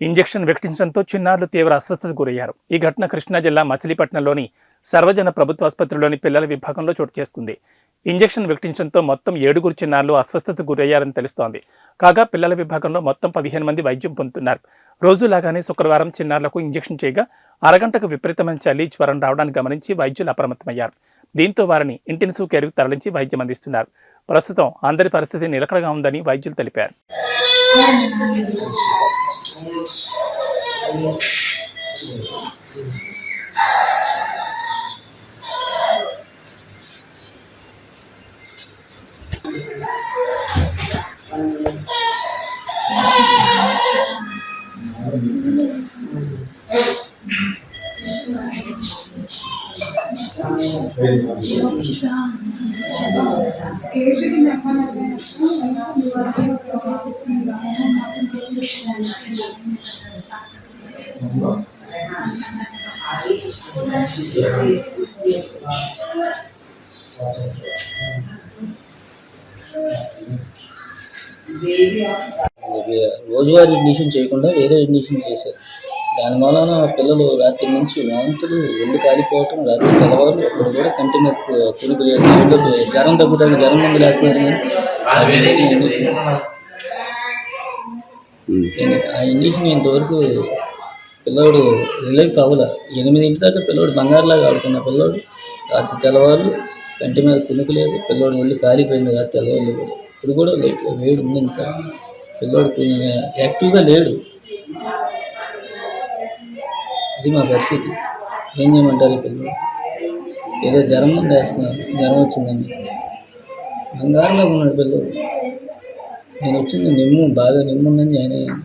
Injection వికటించడంతో చిన్నారులు తీవ్ర అస్వస్థతకు గురయ్యారు. ఈ ఘటన కృష్ణా జిల్లా మచిలీపట్నంలోని సర్వజన ప్రభుత్వ ఆసుపత్రిలోని పిల్లల విభాగంలో చోటు చేసుకుంది. ఇంజెక్షన్ వికటించడంతో మొత్తం 7 చిన్నారులు అస్వస్థతకు గురయ్యారని తెలుస్తోంది. కాగా పిల్లల విభాగంలో మొత్తం 15 మంది వైద్యం పొందుతున్నారు. రోజులాగానే శుక్రవారం చిన్నారులకు ఇంజెక్షన్ చేయగా అరగంటకు విపరీతమైన చలి, జ్వరం రావడాన్ని గమనించి వైద్యులు అప్రమత్తమయ్యారు. దీంతో వారిని ఇంటిని సూకేరుకు తరలించి వైద్యం అందిస్తున్నారు. ప్రస్తుతం అందరి పరిస్థితి నిలకడగా ఉందని వైద్యులు తెలిపారు. రోజువారీ అడ్మిషన్ చేయకుండా వేరే అడ్మిషన్ చేశారు. దాని వలన పిల్లలు రాత్రి నుంచి వాంతులు, ఒళ్ళు కాలిపోవటం, రాత్రి తెల్లవారు అప్పుడు కూడా కంటి మీద కునుకులు, జ్వరం తగ్గుతానికి జ్వరం మందులు వేస్తున్నారు. ఆ ఇంజక్షన్ ఇంతవరకు పిల్లవాడు రిలీఫ్ అవ్వలే. 8 దాకా పిల్లవాడు బంగారులాగా ఆడుకున్న పిల్లవాడు రాత్రి తెల్లవారు కంటి మీద కునుకు లేదు. పిల్లవాడు ఒళ్ళు కాలిపోయింది రాత్రి తెల్లవారు. ఇప్పుడు కూడా వేడి ఉంది. ఇంకా పిల్లవాడు కొంచెం యాక్టివ్గా లేడు. ఇది మా పరిస్థితి. ఏం చేయమంటారు? పిల్లలు ఏదో జ్వరం మంది వేస్తున్నారు. జ్వరం వచ్చిందండి. బంగారులాగా ఉన్నాడు పిల్లవాడు. నేను వచ్చింది బాగా నిమ్ముందని జాయిన్ అయ్యాను.